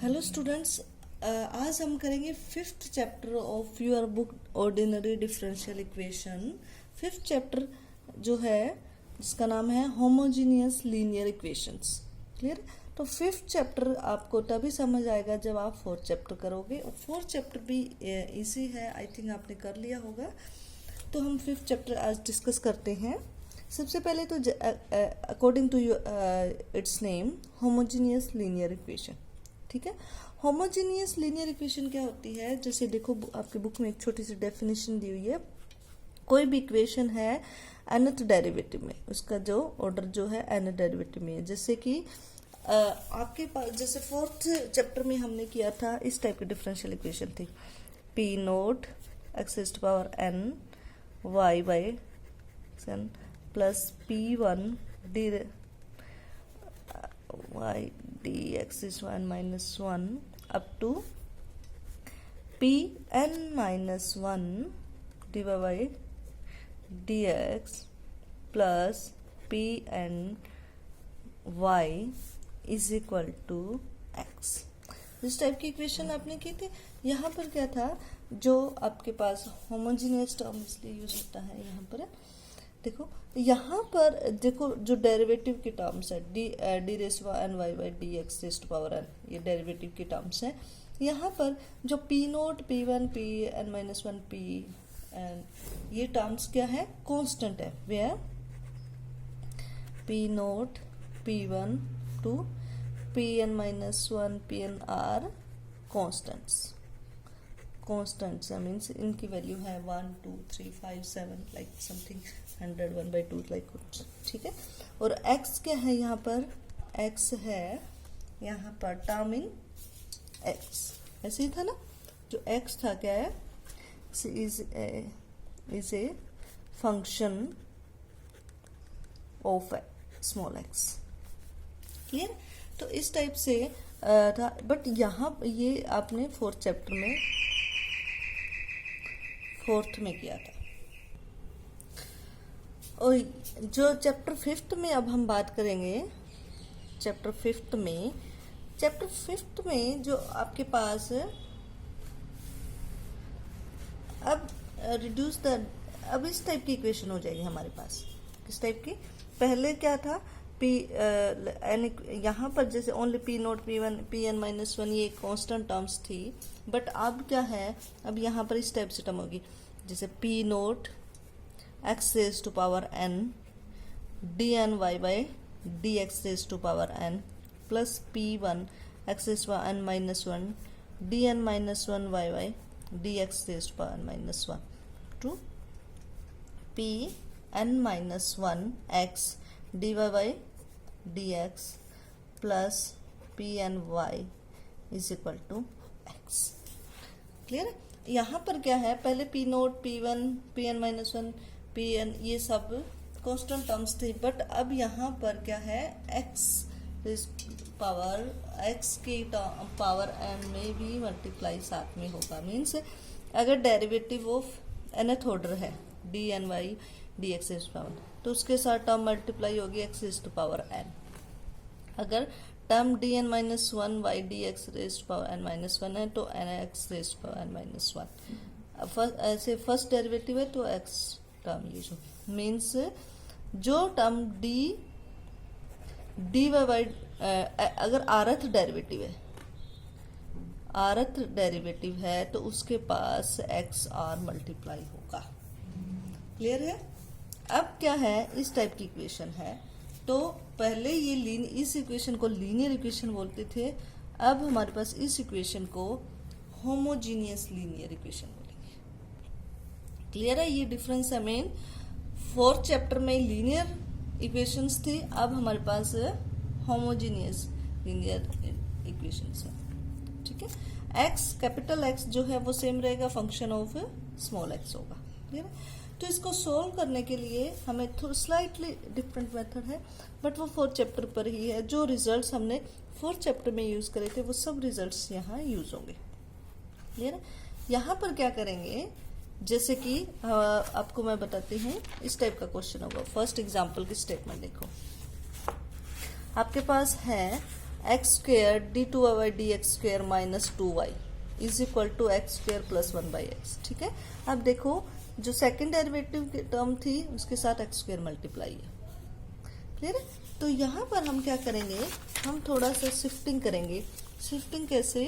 Hello students, आज हम करेंगे fifth chapter of your book ordinary differential equation. Fifth chapter जो है जिसका नाम है होमोजीनियस लीनियर इक्वेशंस। क्लियर? तो फिफ्थ चैप्टर आपको तभी समझ आएगा जब आप फोर्थ चैप्टर करोगे, और फोर्थ चैप्टर भी इजी है, आई थिंक आपने कर लिया होगा। तो हम फिफ्थ चैप्टर आज डिस्कस करते हैं। सबसे पहले तो according to its name homogeneous linear equation. ठीक है, होमोजीनियस लीनियर इक्वेशन क्या होती है? जैसे देखो आपके बुक में एक छोटी सी डेफिनेशन दी हुई है। कोई भी इक्वेशन है nth डेरिवेटिव में, उसका जो ऑर्डर जो है nth डेरिवेटिव में है। जैसे कि आपके पास जैसे फोर्थ चैप्टर में हमने किया था, इस टाइप की डिफरेंशियल इक्वेशन थी p naught x to power n y by n plus p1 d y dx is 1 minus 1 up to pn minus 1 dy by dx plus pn y is equal to x। इस type की equation आपने की थी। यहाँ पर क्या था, जो आपके पास होमोजीनियस टर्म इसलिए यूज होता है यहाँ पर, देखो यहाँ पर देखो जो डेरिवेटिव की टर्म्स है d raise n Y by D x raise to power n, ये डेरिवेटिव की टर्म्स है। यहाँ पर जो p naught p one p N minus one p n, ये टर्म्स क्या है? कांस्टेंट है। Where p naught p one to p N minus one p n are constants. Constants means इनकी वैल्यू है 1 2 3 5 7 लाइक समथिंग 100 1/2 लाइक कुछ। ठीक है, और x क्या है यहाँ पर? x है यहाँ पर टर्म इन x, ऐसे ही था ना। जो x था क्या है? Is a function of small x। Clear? तो इस टाइप से था, बट यहाँ ये आपने फोर्थ चैप्टर में किया था। और जो चैप्टर फिफ्थ में अब हम बात करेंगे, चैप्टर फिफ्थ में जो आपके पास अब रिड्यूस द, अब इस टाइप की इक्वेशन हो जाएगी हमारे पास। किस टाइप की? पहले क्या था पी एन, यहाँ पर जैसे only p naught p one p N minus one, ये कांस्टेंट टर्म्स थी। बट अब क्या है, अब यहाँ पर इस टाइप से टर्म होगी, जैसे p naught x raise to power n d N Y by D x raise to power n plus P one x raise to n minus one D N minus one y by D x raise to power N minus one to p N minus one x D Y by D x plus p n Y is equal to x. Clear? यहाँ पर क्या है, पहले P naught p one p N minus one p n, ये सब constant terms थे। But अब यहाँ पर क्या है, एक्स पावर एक्स की पावर एन में भी मल्टीप्लाई साथ में होगा। मीन्स अगर डेरिवेटिव ऑफ nth ऑर्डर है D N Y D x raise power, तो उसके साथ टर्म मल्टीप्लाई होगी X raise to power N. अगर term D N minus one Y D x raise to power N minus one है तो N X raise to power N minus one. ऐसे first derivative है तो x term use होगी। Means जो term D Y अगर आरथ derivative है तो उसके पास एक्स आर मल्टीप्लाई होगा। क्लियर है? अब क्या है, इस टाइप की इक्वेशन है। तो पहले ये इस इक्वेशन को लीनियर इक्वेशन बोलते थे, अब हमारे पास इस इक्वेशन को होमोजीनियस लीनियर इक्वेशन बोलेंगे। क्लियर है? ये डिफरेंस है मेन। फोर्थ चैप्टर में लीनियर इक्वेशंस थी, अब हमारे पास होमोजीनियस लीनियर इक्वेशंस है। ठीक है, एक्स कैपिटल एक्स जो है वो सेम रहेगा, फंक्शन ऑफ स्मॉल एक्स होगा। क्लियर है? तो इसको सोल्व करने के लिए हमें थोड़ा स्लाइटली डिफरेंट मेथड है, बट वो फोर्थ चैप्टर पर ही है। जो रिजल्ट्स हमने फोर्थ चैप्टर में यूज करे थे वो सब रिजल्ट्स यहाँ यूज होंगे। क्लियर है? यहाँ पर क्या करेंगे, जैसे कि आपको मैं बताती हूँ, इस टाइप का क्वेश्चन होगा। फर्स्ट एग्जाम्पल की स्टेटमेंट देखो, आपके पास है x square d two Y by D x square minus 2y is equal to x square plus 1/x। ठीक है, अब देखो जो सेकेंड डेरिवेटिव की टर्म थी उसके साथ एक्स स्क्वेयर मल्टीप्लाई है। क्लियर है? तो यहाँ पर हम क्या करेंगे, हम थोड़ा सा शिफ्टिंग करेंगे। शिफ्टिंग कैसे?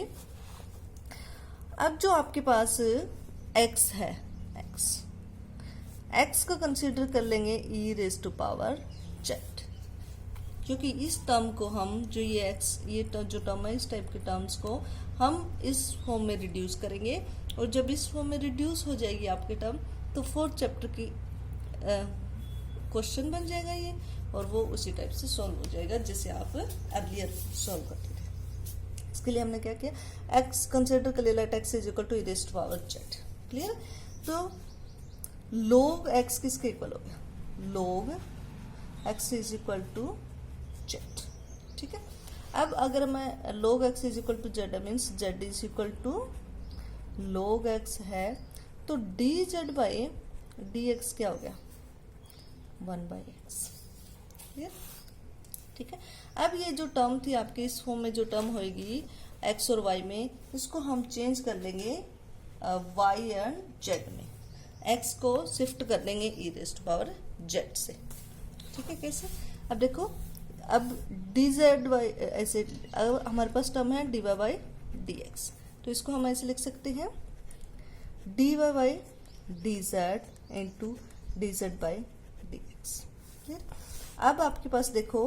अब जो आपके पास x है, x को कंसीडर कर लेंगे e raise to power z, क्योंकि इस टर्म को हम जो ये x, ये जो टर्म है, इस टाइप के टर्म्स को हम इस फॉर्म में रिड्यूस करेंगे, और जब इस फॉर्म में रिड्यूस हो जाएगी आपके टर्म तो 4th चैप्टर की क्वेश्चन बन जाएगा ये, और वो उसी टाइप से सॉल्व हो जाएगा जैसे आप अर्लियर सॉल्व करते थे। इसके लिए हमने क्या किया, x कंसिडर कर लिया, x is equal to e raise to power z। Clear? तो log x किसके इक्वल हो गया, log x is equal to z। ठीक है, अब अगर मैं log x is equal to z means z is equal to log x है, तो dz बाई dx क्या हो गया, 1/x। क्लियर? ठीक है, अब ये जो टर्म थी आपके इस फॉर्म में, जो टर्म होगी x और y में, इसको हम चेंज कर लेंगे y एंड z में, x को शिफ्ट कर लेंगे e raise to power z से। ठीक है, कैसे? अब देखो, अब dz बाई ऐसे, अब हमारे पास टर्म है dy बाई dx, तो इसको हम ऐसे लिख सकते हैं dy by dz into dz by dx। Clear? अब आपके पास देखो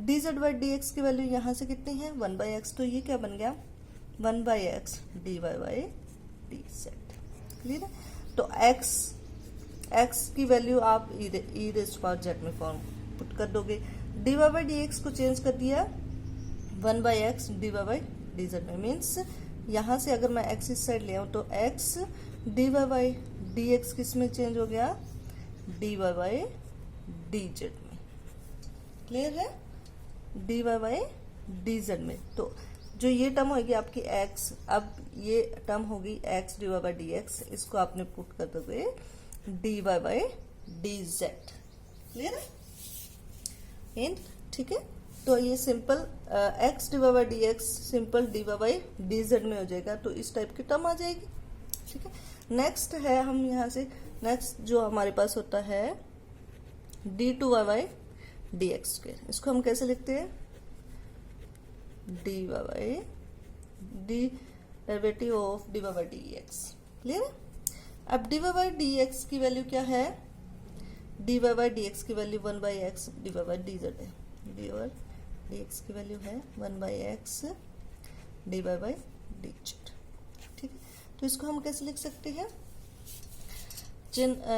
dz बाई dx की वैल्यू यहाँ से कितनी है, 1/x, तो ये क्या बन गया, 1/x dy by dz। Clear है? तो x की वैल्यू आप e raise to power z में फॉर्म पुट कर दोगे, dy बाई dx को चेंज कर दिया 1/x dy बाई dz में, मीन्स यहाँ से अगर मैं x इस साइड ले आऊँ तो x dy बाई dx किस में चेंज हो गया, dy बाई dz में। क्लियर है? dy बाई dz में, तो जो ये टर्म होगी आपकी x, अब ये टर्म होगी x dy बाई dx, इसको आपने पुट कर दोगे dy बाई dz। क्लियर है? एंड ठीक है, तो ये simple x dy by dx simple dy by dz में हो जाएगा, तो इस टाइप की टर्म आ जाएगी। ठीक है, नेक्स्ट है, हम यहाँ से नेक्स्ट जो हमारे पास होता है d2y बाई dx स्क्वायर, इसको हम कैसे लिखते हैं, dy by derivative of dy by dx। Clear है? अब dy बाई dx की वैल्यू क्या है, dy बाई dx की value 1/x dy by dz है, dy बाई dx की वैल्यू है 1/x dy बाई dz। ठीक है, तो इसको हम कैसे लिख सकते हैं,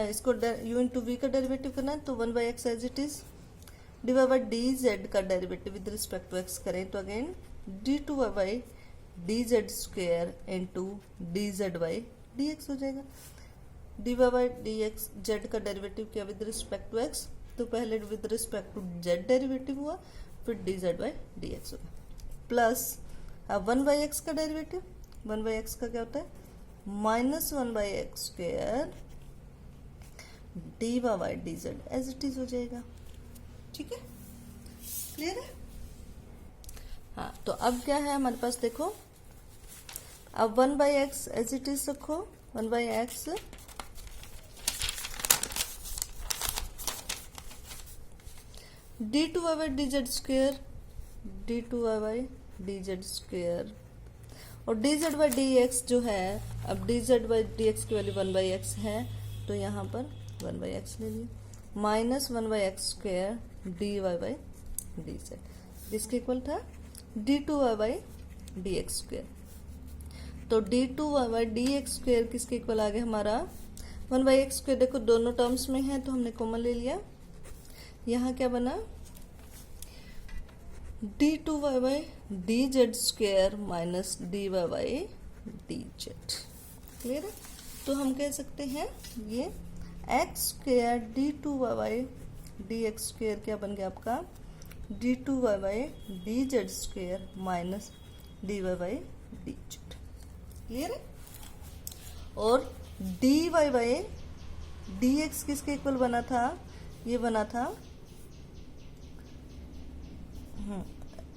इसको u इंटू वी का डेरिवेटिव करना है, तो 1/x as it is, dy by dz का derivative with respect to x करें तो again d2y by dz square into dz by dx हो जाएगा। dy बाई dx z का डेरिवेटिव किया विद रिस्पेक्ट टू x, तो पहले with respect to z derivative हुआ, फिर dz बाई dx होगा, प्लस 1/x का डेरिवेटिव, 1/x का क्या होता है, minus 1/x square dy by dz as it is हो जाएगा। ठीक है, क्लियर है? हाँ, तो अब क्या है हमारे पास, देखो अब 1/x एज इट इज रखो, 1/x d2y by dz square, d2y by dz square, और dz बाई dx जो है, अब dz बाई dx की वैल्यू 1/x है, तो यहाँ पर 1/x ले लिया, minus 1/x square dy by dz, जिसके इक्वल था d2y बाई dx स्क्वेयर। तो d2y बाई dx स्क्वेयर किसके इक्वल आ गया हमारा, 1/x स्क्वेयर। देखो दोनों टर्म्स में है तो हमने कॉमन ले लिया, यहाँ क्या बना, d2y by dz square minus dy by dz। Clear है? तो हम कह सकते हैं ये x square d2y by dx square क्या बन गया आपका, d2y by dz square minus dy by dz। Clear है? और dy बाई dx किसके इक्वल बना था, ये बना था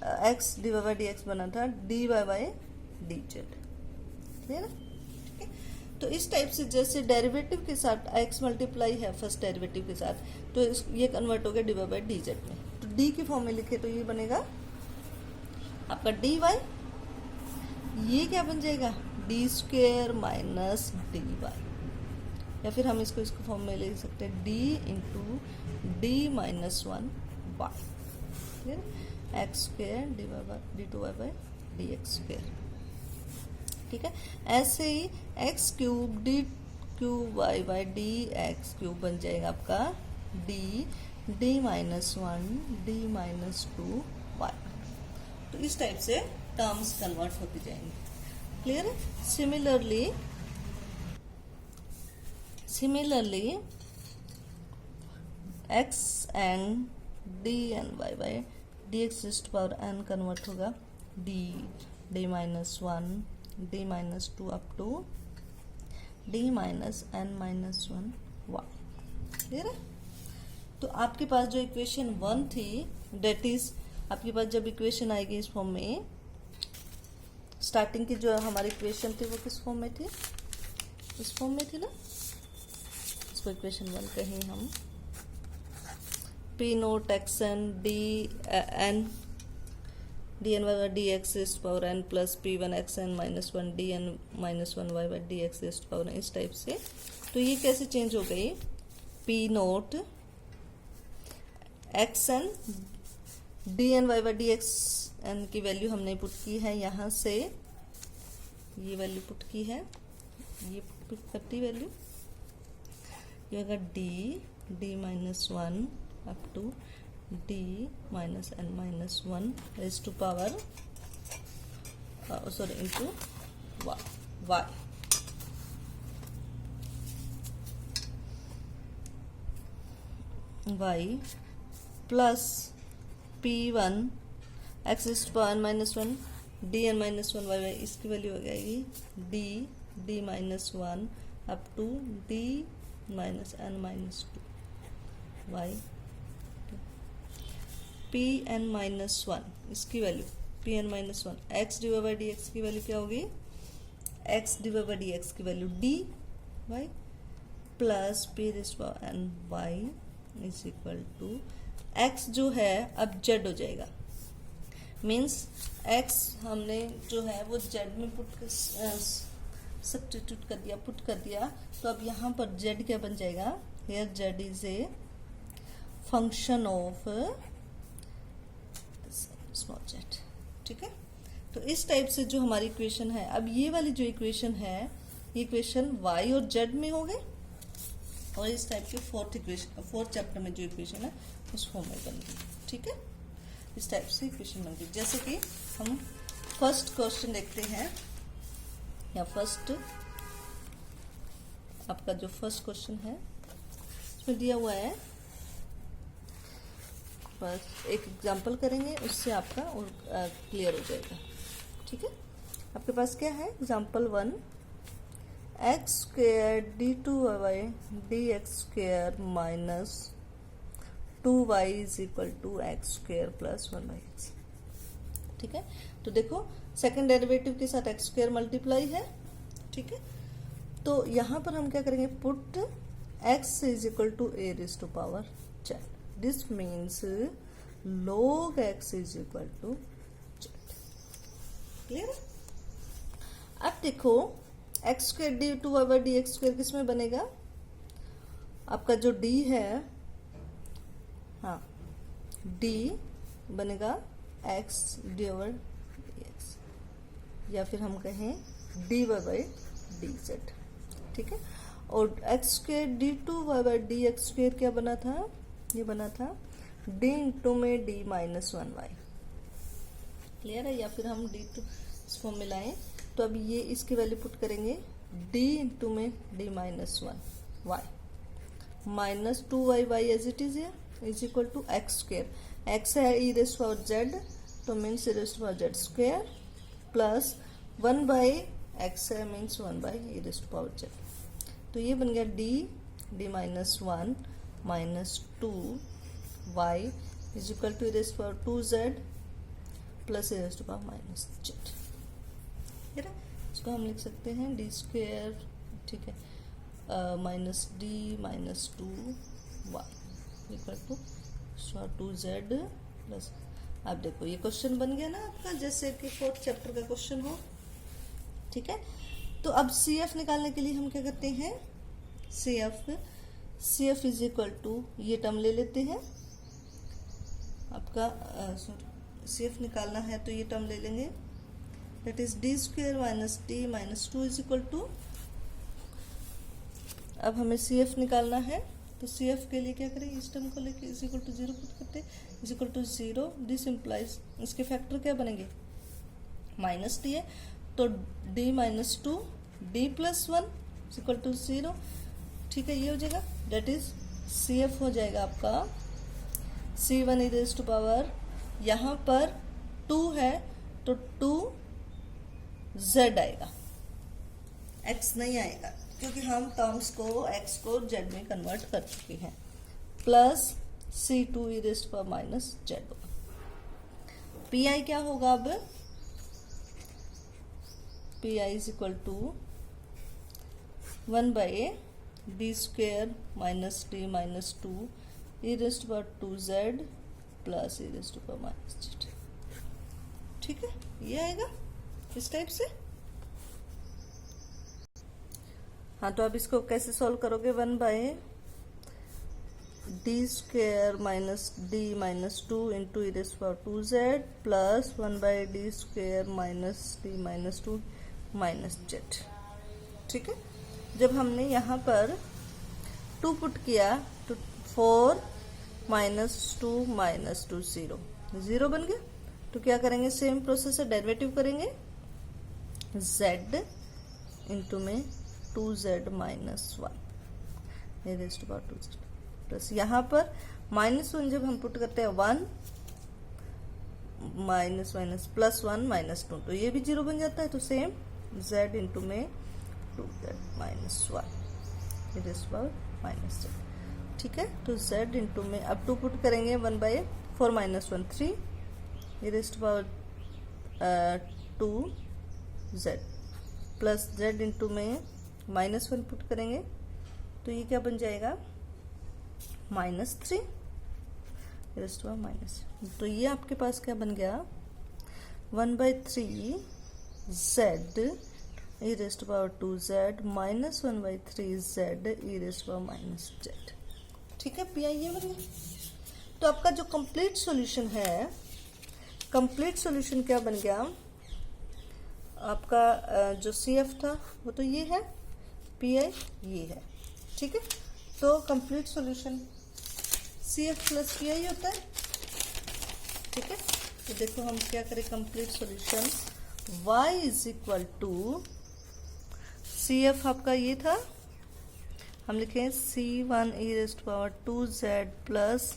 x D Y by D x बना था d Y by d z. Clear है? ठीक है, तो इस टाइप से जैसे डेरिवेटिव के साथ x मल्टीप्लाई है फर्स्ट डेरिवेटिव के साथ, तो ये कन्वर्ट हो गया d Y by d z में। तो d की फॉर्म में लिखे तो ये बनेगा आपका डी वाई, ये क्या बन जाएगा D square minus D Y, या फिर हम इसको फॉर्म में ले सकते हैं D into D minus one Y. Clear? X square D Y by D two Y by D x square. ठीक है, ऐसे ही X cube D cube Y by D x cube बन जाएगा आपका D D minus one D minus two Y. तो इस type से टर्म्स कन्वर्ट होते जाएंगे। क्लियर है? Similarly x and D N Y by D X power N convert होगा D minus one D minus two up to D minus N minus one Y. Clear है? तो आपके पास जो equation 1 थी, date is आपके पास जब equation आएगी इस फॉर्म में, स्टार्टिंग की जो हमारी इक्वेशन थी वो किस फॉर्म में थी? इस फॉर्म में थी ना। इसको इक्वेशन 1 कहें हम, p naught x n d n d N Y by D x is power n plus P one x n minus one D N minus one y by D x is power n, इस type से। तो ये कैसे change हो गई? P naught x n d N Y by D x n की value हमने put की है, यहाँ से ये वैल्यू पुट की है, ये पुट करती वैल्यू, ये होगा D minus one up to D minus N minus one raise to power sorry into Y. Y plus P one X is power N minus one D N minus one Y Y, इसकी value हो जाएगी D minus one up to D minus N minus two Y. P N minus one, इसकी value P N minus one x D Y by D X की value क्या होगी? X D Y by D X की value D Y plus P raise power N Y is equal to X जो है अब Z हो जाएगा। Means x हमने जो है वो जेड में सब्स्टिट्यूट कर दिया, पुट कर दिया, तो अब यहाँ पर जेड क्या बन जाएगा? Here Z is a function of small Z. ठीक है, तो इस टाइप से जो हमारी इक्वेशन है, अब ये वाली जो इक्वेशन है, ये इक्वेशन y और z में हो गए, और इस टाइप की फोर्थ चैप्टर में जो इक्वेशन है उस फॉर्म में बन गई। ठीक है, इस टाइप से इक्वेशन बन गई। जैसे कि हम फर्स्ट क्वेश्चन देखते हैं, या फर्स्ट आपका जो फर्स्ट क्वेश्चन है इसमें दिया हुआ है, बस एक एग्जांपल करेंगे, उससे आपका और क्लियर हो जाएगा। ठीक है, आपके पास क्या है? Example 1, x square d two y D x square minus two Y is equal to x square plus one by x. ठीक है, तो देखो सेकेंड डेरिवेटिव के साथ एक्स स्क्वेयर मल्टीप्लाई है। ठीक है, तो यहाँ पर हम क्या करेंगे? Put x is equal to e raise to power z. This means log x is equal to z. Clear? अब देखो x square d two Y by D x square किस में बनेगा? आपका जो d है, हाँ d बनेगा x d over d x, या फिर हम कहें d Y by d z. ठीक है, और x square d two Y by D x square क्या बना था? ये बना था d इंटू में d minus one Y. Clear है? या फिर हम d टू इसको मिलाएं, तो अब ये इसकी वैल्यू पुट करेंगे d इंटू में d minus one Y minus two Y Y as it is is equal to x square. X है ई रेज पावर जेड, तो means E raise power Z square plus one by x है means one by E raise power Z. तो ये बन गया d minus one minus two Y is equal to raise power two Z plus A raise to power minus z, ठीक है। इसको हम लिख सकते हैं डी स्क्वेयर, ठीक है, minus d minus 2y equal to 2z plus. अब देखो ये क्वेश्चन बन गया ना आपका, जैसे कि 4th चैप्टर का क्वेश्चन हो, ठीक है। तो अब सी एफ निकालने के लिए हम क्या करते हैं, C F is equal to, ये टर्म ले लेते हैं आपका, सी एफ निकालना है तो ये टर्म ले लेंगे, that is d square minus d minus 2 is equal to. अब हमें सी एफ निकालना है, तो सी एफ के लिए क्या करें, इस टर्म को लेके इज इक्वल टू 0 पुट करते हैं, is equal to 0, this implies, इसके फैक्टर क्या बनेंगे, माइनस डी है तो d minus 2 d plus 1 is equal to 0, ठीक है। ये हो जाएगा, डेट इज सी एफ हो जाएगा आपका c1 e raise to power, यहाँ पर 2 है तो 2z आएगा, x नहीं आएगा क्योंकि हम टर्म्स को x को z में कन्वर्ट कर चुके हैं, plus c2 e raise to power minus z होगा। पी क्या होगा, अब P I is equal to 1 by d square minus d minus 2 e raise to power 2z plus e raise to power minus z, ठीक है। ये आएगा इस type से। हाँ, तो आप इसको कैसे सॉल्व करोगे, 1 by d square minus d minus 2 into e raise to power 2z plus 1 by d square minus d minus 2 minus z, ठीक है। जब हमने यहाँ पर 2 पुट किया तो 4 माइनस 2 माइनस 2 0 बन गया। तो क्या करेंगे, सेम प्रोसेस है, डेरिवेटिव करेंगे, z इंटू में 2z minus 1 e raise to power 2z plus, यहाँ पर -1 जब हम पुट करते हैं 1 माइनस माइनस प्लस 1 माइनस 2, तो ये भी 0 बन जाता है। तो सेम z इंटू में 2z minus 1 e raise to power minus z, ठीक है। तो z इंटू में अब 2 पुट करेंगे, 1 by 4 minus 1 3 e raise to power 2z plus z into में -1 पुट करेंगे तो ये क्या बन जाएगा, -3 e raise to power minus. तो ये आपके पास क्या बन गया, 1/3 z e raise to power 2z minus 1/3 z e raise to power minus z, ठीक है। पी आई ये बन गया। तो आपका जो कंप्लीट सॉल्यूशन है, कंप्लीट सॉल्यूशन क्या बन गया आपका, जो सी एफ था वो तो ये है, पी आई ये है, ठीक है। तो complete solution C F plus P I होता है, ठीक है। तो देखो हम क्या करें, complete solution y is equal to C F आपका ये था, हम लिखें c1 e raise to power 2z plus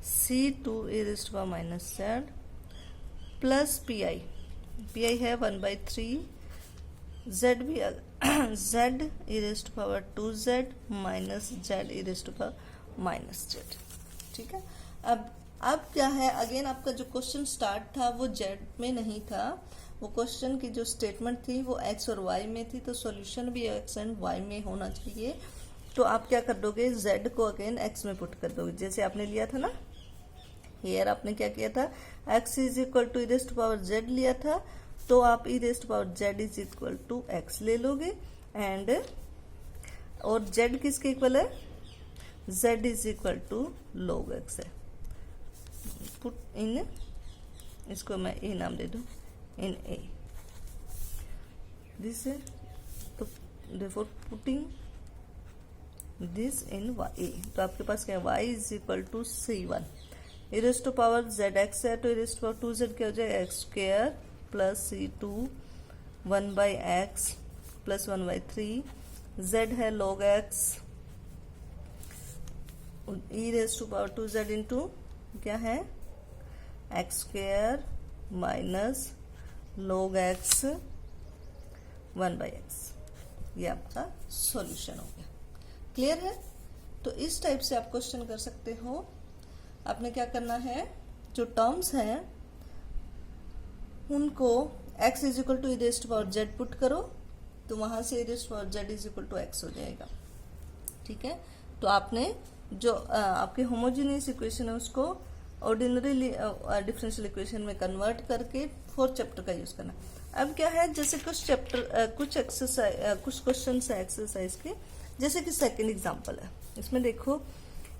c2 e raise to power minus z plus P I है 1/3 z भी z e raise to power 2z minus z e raise to power minus z, ठीक है। अब क्या है, again आपका जो question start था वो z में नहीं था, वो क्वेश्चन की जो स्टेटमेंट थी वो x और y में थी, तो सॉल्यूशन भी x एंड y में होना चाहिए। तो आप क्या कर दोगे, z को अगेन x में पुट कर दोगे, जैसे आपने लिया था ना, हेयर आपने क्या किया था, x is equal to e raise to power z लिया था, तो आप e raise to power z is equal to x ले लोगे, एंड और z किसके इक्वल है, z is equal to log x है, पुट इन, इसको मैं ए नाम दे दूं, इन ए दिस है, तो therefore putting this in A, तो आपके पास क्या है, y is equal to c1 e raise to power zx है, तो ई रेज़ टू पावर 2z क्या हो जाएगा, x square plus c2 1/x plus 1/3, z है log x e raise to power 2z into क्या है, x square minus log x 1/x, ये आपका सॉल्यूशन हो गया। क्लियर है। तो इस टाइप से आप क्वेश्चन कर सकते हो। आपने क्या करना है, जो टर्म्स हैं उनको x is equal to e to power z put करो तो वहां से e to power z is equal to x हो जाएगा। ठीक है, तो आपने जो आपके होमोजेनियस इक्वेशन है उसको ऑर्डिनरी डिफरेंशियल इक्वेशन में कन्वर्ट करके फोर्थ चैप्टर का यूज करना। अब क्या है, जैसे कुछ चैप्टर कुछ एक्सरसाइज कुछ क्वेश्चन है एक्सरसाइज के, जैसे कि सेकंड एग्जांपल है, इसमें देखो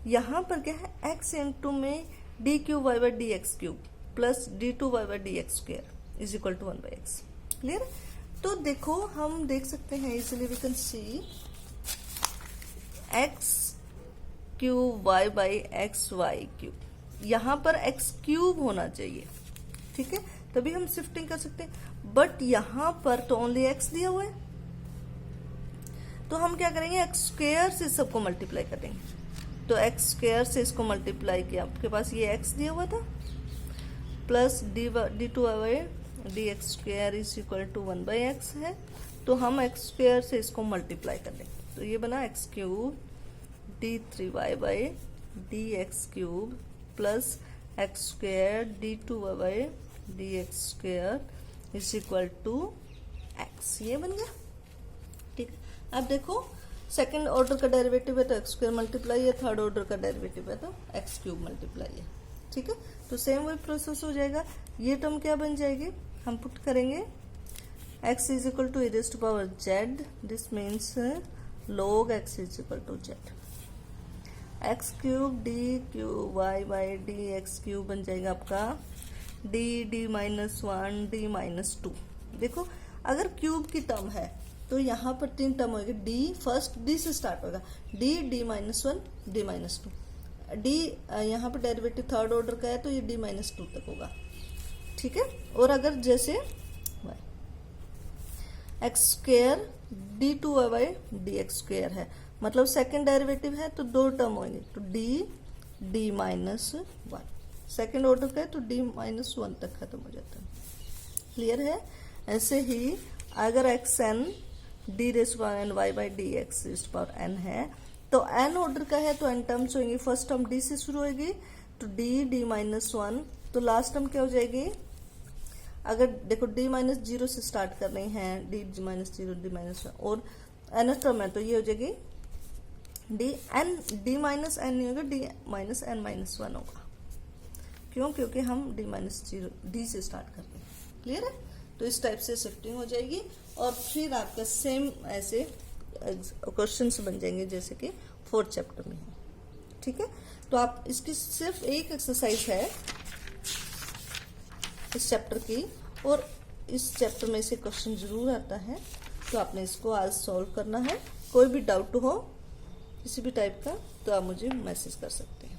यहाँ पर क्या है, x इंटू में d cube Y by D x cube plus d two Y by D x square is equal to 1 by x. Clear? तो देखो हम देख सकते हैं easily we can see x cube Y by x y cube, यहाँ पर x cube होना चाहिए। ठीक है, तभी हम शिफ्टिंग कर सकते हैं, बट यहाँ पर तो ओनली एक्स दिया हुआ है, तो हम क्या करेंगे, एक्स स्क्वायर से सबको मल्टीप्लाई करेंगे। तो एक्स स्क्वायर से इसको मल्टीप्लाई किया, आपके पास ये एक्स दिया हुआ था, plus d two y D x square is equal to 1 by x है, तो हम एक्स स्क्वायर से इसको मल्टीप्लाई कर लेंगे, तो ये बना x cube d three y by D x cube plus x square d two Y by D x square is equal to x, ये बन गया। ठीक है, अब देखो सेकंड ऑर्डर का डेरिवेटिव है तो एक्स स्क्वायर मल्टीप्लाई है, थर्ड ऑर्डर का डेरिवेटिव है तो एक्स क्यूब मल्टीप्लाई है। ठीक है, तो सेम वही प्रोसेस हो जाएगा। ये टर्म क्या बन जाएगी, हम पुट करेंगे x is equal to e to power z, this means log x is equal to z, x cube D cube Y by D x cube बन जाएगा आपका डी माइनस 1 डी माइनस 2। देखो अगर क्यूब की term है तो यहाँ पर 3 टर्म होगी, डी फर्स्ट डी से स्टार्ट होगा, D minus 1 D minus 2, D यहाँ पर डेरिवेटिव थर्ड ऑर्डर का है तो ये डी माइनस 2 तक होगा। ठीक है, और अगर जैसे x square d two Y by D x square है, मतलब सेकेंड डेरिवेटिव है तो 2 टर्म होंगे, तो डी माइनस 1, सेकेंड ऑर्डर का है तो डी माइनस 1 तक खत्म हो जाता है। क्लियर है? ऐसे ही अगर x n d raise power N Y by D x raise power n है तो एन ऑर्डर का है तो एन टर्म्स होंगी, फर्स्ट टर्म डी से शुरू होगी तो डी माइनस 1, तो लास्ट टर्म क्या हो जाएगी, अगर देखो डी माइनस 0 से स्टार्ट कर रही हैं, डी माइनस 0 डी माइनस 1 और एन टर्म है तो ये हो जाएगी डी माइनस एन नहीं होगा, डी माइनस एन माइनस 1 होगा। क्यों? क्योंकि हम डी माइनस 0 डी से स्टार्ट कर रहे हैं। क्लियर है? तो इस टाइप से शिफ्टिंग हो जाएगी और फिर आपका सेम ऐसे क्वेश्चंस बन जाएंगे जैसे कि फोर्थ चैप्टर में है। ठीक है, तो आप इसकी सिर्फ एक एक्सरसाइज है इस चैप्टर की, और इस चैप्टर में से क्वेश्चन जरूर आता है, तो आपने इसको आज सॉल्व करना है। कोई भी डाउट हो किसी भी टाइप का तो आप मुझे मैसेज कर सकते हैं।